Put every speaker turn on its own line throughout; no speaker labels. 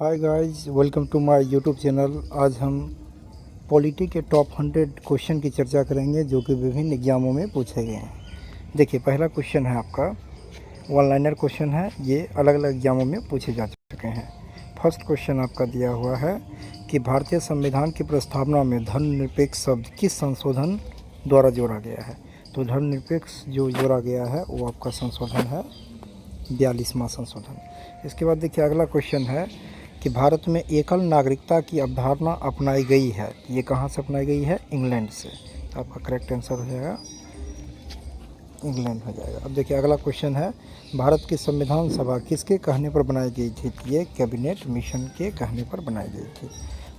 Hi guys, welcome to my YouTube channel. आज हम polity के टॉप 100 क्वेश्चन की चर्चा करेंगे जो कि विभिन्न एग्जामों में पूछे गए हैं। देखिए, पहला क्वेश्चन है आपका वन लाइनर क्वेश्चन है। ये अलग अलग एग्जामों में पूछे जा चुके हैं। फर्स्ट क्वेश्चन आपका दिया हुआ है कि भारतीय संविधान की प्रस्तावना में धर्मनिरपेक्ष शब्द किस संशोधन द्वारा जोड़ा गया है। तो धर्मनिरपेक्ष जो जोड़ा गया है वो आपका संशोधन है 42वां संशोधन। इसके बाद देखिए, अगला क्वेश्चन है कि भारत में एकल नागरिकता की अवधारणा अपनाई गई है। ये कहाँ से अपनाई गई है? इंग्लैंड से। तो आपका करेक्ट आंसर हो जाएगा इंग्लैंड हो जाएगा। अब देखिए, अगला क्वेश्चन है भारत की संविधान सभा किसके कहने पर बनाई गई थी? ये कैबिनेट मिशन के कहने पर बनाई गई थी।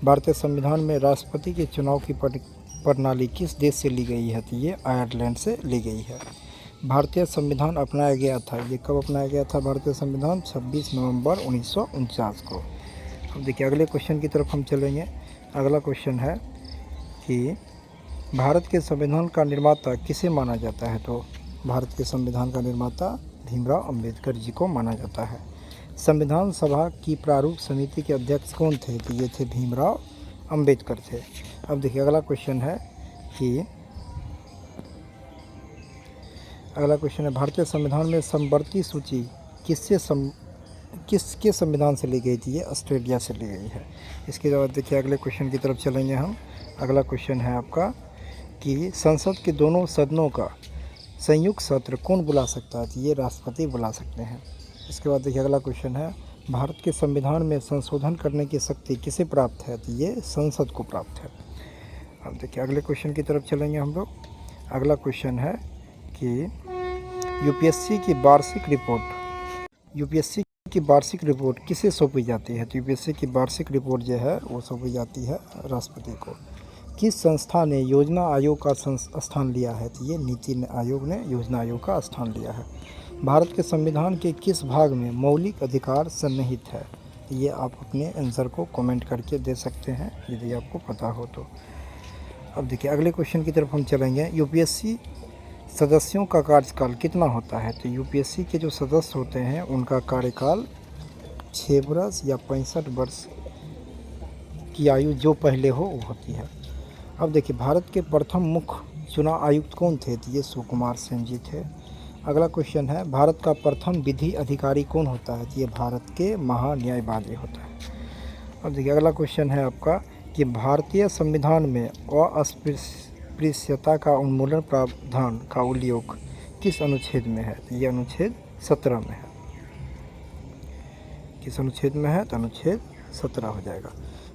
भारतीय संविधान में राष्ट्रपति के चुनाव की प्रणाली किस देश से ली गई है? तो ये आयरलैंड से ली गई है। भारतीय संविधान अपनाया गया था, ये कब अपनाया गया था? भारतीय संविधान 26 नवंबर 1949 को। अब देखिए, अगले क्वेश्चन की तरफ हम चलेंगे। अगला क्वेश्चन है कि भारत के संविधान का निर्माता किसे माना जाता है? तो भारत के संविधान का निर्माता भीमराव अंबेडकर जी को माना जाता है। संविधान सभा की प्रारूप समिति के अध्यक्ष कौन थे? तो ये थे भीमराव अंबेडकर थे। अब देखिए, अगला क्वेश्चन है भारतीय संविधान में समवर्ती सूची किसके संविधान से ली गई थी? ये ऑस्ट्रेलिया से ली गई है। इसके बाद देखिए, अगले क्वेश्चन की तरफ चलेंगे हम। अगला क्वेश्चन है आपका कि संसद के दोनों सदनों का संयुक्त सत्र कौन बुला सकता है? तो ये राष्ट्रपति बुला सकते हैं। इसके बाद देखिए, अगला क्वेश्चन है भारत के संविधान में संशोधन करने की शक्ति किसे प्राप्त है? तो ये संसद को प्राप्त है। अब देखिए, अगले क्वेश्चन की तरफ चलेंगे हम लोग। अगला क्वेश्चन है कि यूपीएससी की वार्षिक रिपोर्ट किसे सौंपी जाती है? तो यूपीएससी की वार्षिक रिपोर्ट जो है वो सौंपी जाती है राष्ट्रपति को। किस संस्था ने योजना आयोग का स्थान लिया है? तो ये नीति आयोग ने योजना आयोग का स्थान लिया है। भारत के संविधान के किस भाग में मौलिक अधिकार सन्निहित है? ये आप अपने आंसर को कमेंट करके दे सकते हैं यदि आपको पता हो तो। अब देखिए, अगले क्वेश्चन की तरफ हम चलेंगे। यूपीएससी सदस्यों का कार्यकाल कितना होता है? तो यूपीएससी के जो सदस्य होते हैं उनका कार्यकाल 6 वर्ष या 65 वर्ष की आयु जो पहले हो वो होती है। अब देखिए, भारत के प्रथम मुख्य चुनाव आयुक्त कौन थे? तो ये सुकुमार सेन जी थे। अगला क्वेश्चन है भारत का प्रथम विधि अधिकारी कौन होता है? तो ये भारत के महान्यायवादी होता है। अब देखिए, अगला क्वेश्चन है आपका कि भारतीय संविधान में अस्पृश्यता का उन्मूलन प्रावधान का उल्लेख किस अनुच्छेद में है? तो ये अनुच्छेद 17 में है। किस अनुच्छेद में है? तो अनुच्छेद 17 हो जाएगा।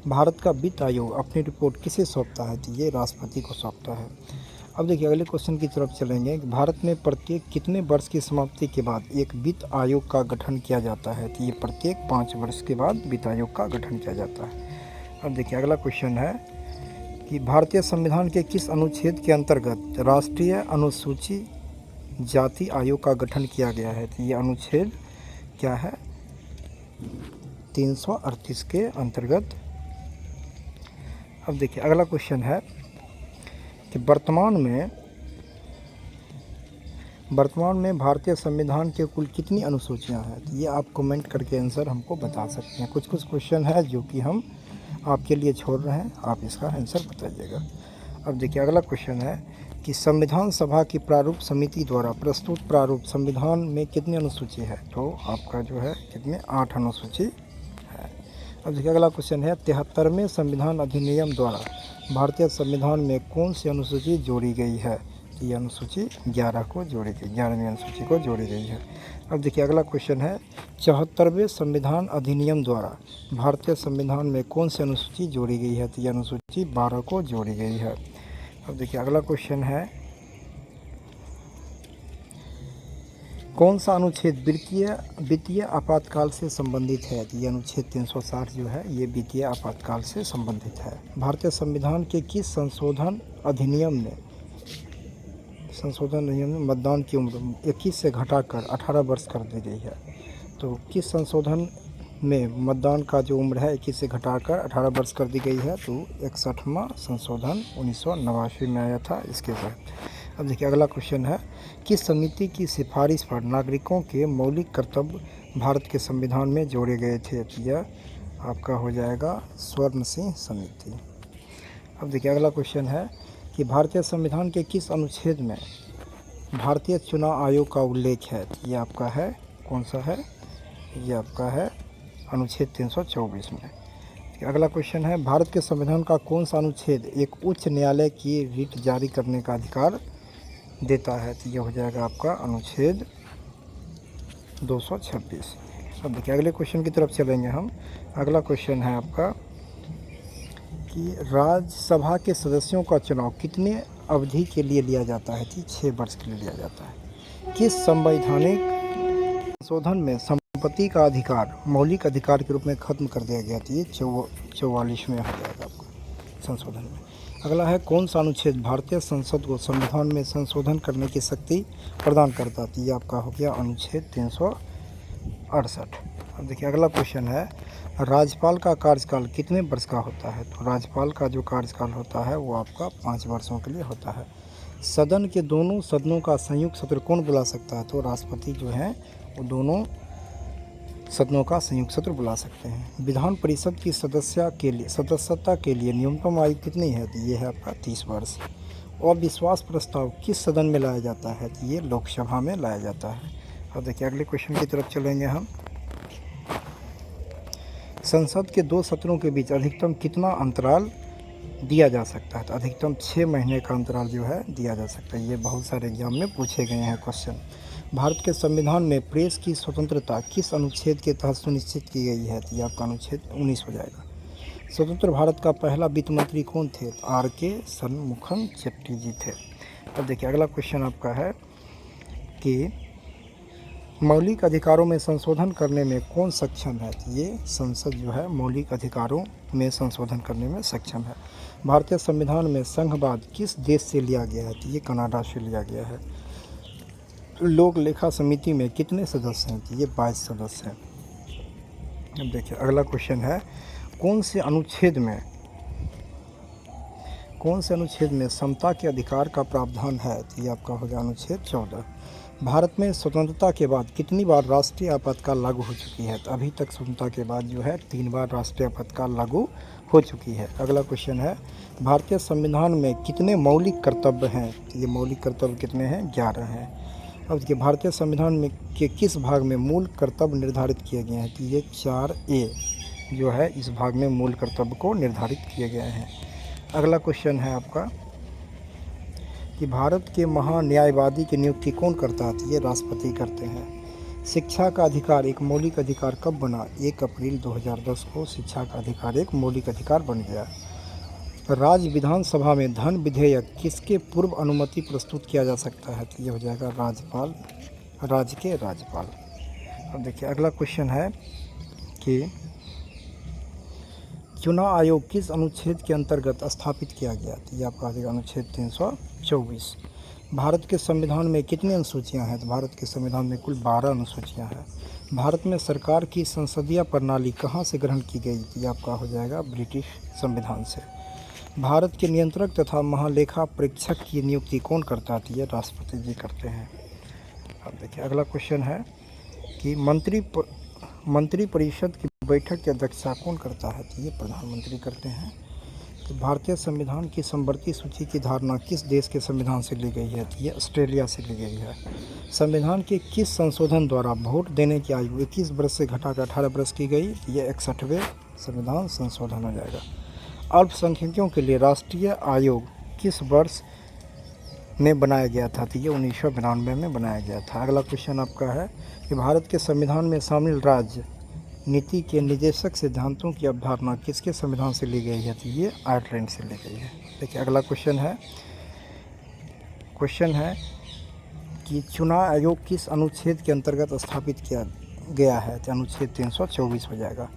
भारत का वित्त आयोग अपनी रिपोर्ट किसे सौंपता है? तो ये राष्ट्रपति को सौंपता है। अब देखिए, अगले क्वेश्चन की तरफ चलेंगे। भारत में प्रत्येक कितने वर्ष की समाप्ति के बाद एक वित्त आयोग का गठन किया जाता है? तो ये प्रत्येक 5 वर्ष के बाद वित्त आयोग का गठन किया जाता है। अब देखिए, अगला क्वेश्चन है कि भारतीय संविधान के किस अनुच्छेद के अंतर्गत राष्ट्रीय अनुसूचित जाति आयोग का गठन किया गया है? तो ये अनुच्छेद क्या है? 338 के अंतर्गत। अब देखिए, अगला क्वेश्चन है कि वर्तमान में भारतीय संविधान के कुल कितनी अनुसूचियां हैं? तो ये आप कमेंट करके आंसर हमको बता सकते हैं। कुछ क्वेश्चन है जो कि हम आपके लिए छोड़ रहे हैं, आप इसका आंसर बताइएगा। अब देखिए, अगला क्वेश्चन है कि संविधान सभा की प्रारूप समिति द्वारा प्रस्तुत प्रारूप संविधान में कितनी अनुसूची है? तो आपका जो है कितने 8 अनुसूची है। अब देखिए, अगला क्वेश्चन है 73वें संविधान अधिनियम द्वारा भारतीय संविधान में कौन सी अनुसूची जोड़ी गई है? तो ये अनुसूची 11वीं अनुसूची को जोड़ी गई है। अब देखिए, अगला क्वेश्चन है 74वें संविधान अधिनियम द्वारा भारतीय संविधान में कौन सी अनुसूची जोड़ी गई है? तो ये अनुसूची 12 को जोड़ी गई है। अब देखिए, अगला क्वेश्चन है कौन सा अनुच्छेद वित्तीय आपातकाल से संबंधित है? तो ये अनुच्छेद 360 जो है ये वित्तीय आपातकाल से संबंधित है। भारतीय संविधान के किस संशोधन अधिनियम में मतदान की उम्र 21 से घटाकर 18 वर्ष कर दी गई है? तो किस संशोधन में मतदान का जो उम्र है 21 से घटाकर 18 वर्ष कर दी गई है? तो 61वां संशोधन 1989 में आया था इसके तहत। अब देखिए, अगला क्वेश्चन है किस समिति की सिफारिश पर नागरिकों के मौलिक कर्तव्य भारत के संविधान में जोड़े गए थे? तो यह आपका हो जाएगा स्वर्ण सिंह समिति। अब देखिए अगला क्वेश्चन है कि भारतीय संविधान के किस अनुच्छेद में भारतीय चुनाव आयोग का उल्लेख है। ये आपका है कौन सा है, ये आपका है अनुच्छेद 324 में। अगला क्वेश्चन है भारत के संविधान का कौन सा अनुच्छेद एक उच्च न्यायालय की रिट जारी करने का अधिकार देता है। तो ये हो जाएगा आपका अनुच्छेद 226। अब देखिए अगले क्वेश्चन की तरफ चलेंगे हम। अगला क्वेश्चन है आपका कि राज्यसभा के सदस्यों का चुनाव कितने अवधि के लिए लिया जाता है। 6 वर्ष के लिए लिया जाता है। किस संवैधानिक संशोधन में संपत्ति का अधिकार मौलिक अधिकार के रूप में खत्म कर दिया गया था। ये 44वें हो जाएगा आपका संशोधन में। अगला है कौन सा अनुच्छेद भारतीय संसद को संविधान में संशोधन करने की शक्ति प्रदान करता था। ये आपका हो गया अनुच्छेद 368। अब देखिए अगला क्वेश्चन है राज्यपाल का कार्यकाल कितने वर्ष का होता है। तो राज्यपाल का जो कार्यकाल होता है वो आपका 5 वर्षों के लिए होता है। सदन के दोनों सदनों का संयुक्त सत्र कौन बुला सकता है। तो राष्ट्रपति जो है वो दोनों सदनों का संयुक्त सत्र बुला सकते हैं। विधान परिषद की सदस्यता के लिए न्यूनतम आयु कितनी है। तो ये है आपका 30 वर्ष। और विश्वास प्रस्ताव किस सदन में लाया जाता है। तो ये लोकसभा में लाया जाता है। अब देखिए अगले क्वेश्चन की तरफ चलेंगे हम। संसद के 2 सत्रों के बीच अधिकतम कितना अंतराल दिया जा सकता है। तो अधिकतम 6 महीने का अंतराल जो है दिया जा सकता है। ये बहुत सारे एग्जाम में पूछे गए हैं क्वेश्चन। भारत के संविधान में प्रेस की स्वतंत्रता किस अनुच्छेद के तहत सुनिश्चित की गई है। तो ये आपका अनुच्छेद 19 हो जाएगा। स्वतंत्र भारत का पहला वित्त मंत्री कौन थे। तो R.K. षणमुखम चेट्टी जी थे। अब देखिए अगला क्वेश्चन आपका है कि मौलिक अधिकारों में संशोधन करने में कौन सक्षम है। तो ये संसद जो है मौलिक अधिकारों में संशोधन करने में सक्षम है। भारतीय संविधान में संघवाद किस देश से लिया गया है। तो ये कनाडा से लिया गया है। लोक लेखा समिति में कितने सदस्य हैं। तो ये 22 सदस्य हैं। अब देखिए अगला क्वेश्चन है कौन से अनुच्छेद में समता के अधिकार का प्रावधान है। तो ये आपका हो गया अनुच्छेद 14। भारत में स्वतंत्रता के बाद कितनी बार राष्ट्रीय आपातकाल लागू हो चुकी है। तो अभी तक स्वतंत्रता के बाद जो है 3 बार राष्ट्रीय आपातकाल लागू हो चुकी है। अगला क्वेश्चन है भारतीय संविधान में कितने मौलिक कर्तव्य हैं। तो ये मौलिक कर्तव्य कितने हैं, 11 हैं। अब देखिए भारतीय संविधान में के किस भाग में मूल कर्तव्य निर्धारित किए गए हैं। तो ये 4A जो है इस भाग में मूल कर्तव्य को निर्धारित किए गए हैं। अगला क्वेश्चन है आपका कि भारत के महान्यायवादी की नियुक्ति कौन करता है। तो ये राष्ट्रपति करते हैं। शिक्षा का अधिकार एक मौलिक अधिकार कब बना। 1 अप्रैल 2010 को शिक्षा का अधिकार एक मौलिक अधिकार बन गया। राज्य विधानसभा में धन विधेयक किसके पूर्व अनुमति प्रस्तुत किया जा सकता है। तो ये हो जाएगा राज्य के राज्यपाल। अब देखिए अगला क्वेश्चन है कि चुनाव आयोग किस अनुच्छेद के अंतर्गत स्थापित किया गया। तो ये आपका अनुच्छेद 324। भारत के संविधान में कितनी अनुसूचियां हैं। तो भारत के संविधान में कुल 12 अनुसूचियां हैं। भारत में सरकार की संसदीय प्रणाली कहाँ से ग्रहण की गई। तो ये आपका हो जाएगा ब्रिटिश संविधान से। भारत के नियंत्रक तथा महालेखा परीक्षक की नियुक्ति कौन करता है। ये राष्ट्रपति जी करते हैं। अब देखिए अगला क्वेश्चन है कि मंत्री परिषद की बैठक की अध्यक्षता कौन करता है। तो ये प्रधानमंत्री करते हैं। तो भारतीय संविधान की समवर्ती सूची की धारणा किस देश के संविधान से ली गई है। तो ये ऑस्ट्रेलिया से ली गई है। संविधान के किस संशोधन द्वारा वोट देने की आयु 21 वर्ष से घटाकर 18 वर्ष की गई। तो ये 61वें संविधान संशोधन हो जाएगा। अल्पसंख्यकों के लिए राष्ट्रीय आयोग किस वर्ष में बनाया गया था। तो ये 1992 में बनाया गया था। अगला क्वेश्चन आपका है कि भारत के संविधान में शामिल राज्य नीति के निर्देशक सिद्धांतों की अवधारणा किसके संविधान से ली गई है। तो ये आयरलैंड से ली गई है। देखिए अगला क्वेश्चन है कि चुनाव आयोग किस अनुच्छेद के अंतर्गत स्थापित किया गया है। तो अनुच्छेद 324 हो जाएगा।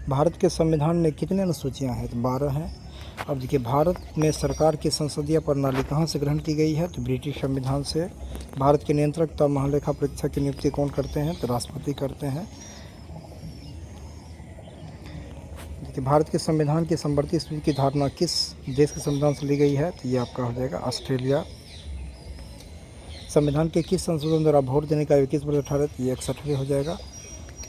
भारत के संविधान में कितने अनुसूचियां हैं। तो 12 हैं। अब देखिए भारत में सरकार की संसदीय प्रणाली कहाँ से ग्रहण की गई है। तो ब्रिटिश संविधान से। भारत के नियंत्रक तथा महालेखा परीक्षक की नियुक्ति कौन करते हैं। तो राष्ट्रपति करते हैं। देखिए भारत के संविधान की समवर्ती सूची की धारणा किस देश के संविधान से ली गई है। तो ये आपका हो जाएगा ऑस्ट्रेलिया। संविधान के किस संशोधन द्वारा वोट देने का 21 वर्ष 18। ये 61वें हो जाएगा।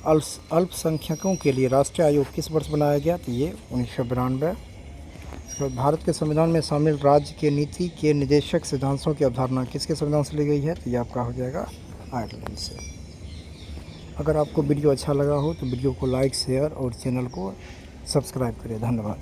अल्पसंख्यकों के लिए राष्ट्रीय आयोग किस वर्ष बनाया गया? तो ये 1992। इसके बाद भारत के संविधान में शामिल राज्य के नीति के निर्देशक सिद्धांतों की अवधारणा किसके संविधान से ली गई है? तो ये आपका हो जाएगा आयरलैंड से। अगर आपको वीडियो अच्छा लगा हो तो वीडियो को लाइक, शेयर और चैनल को सब्सक्राइब करें। धन्यवाद।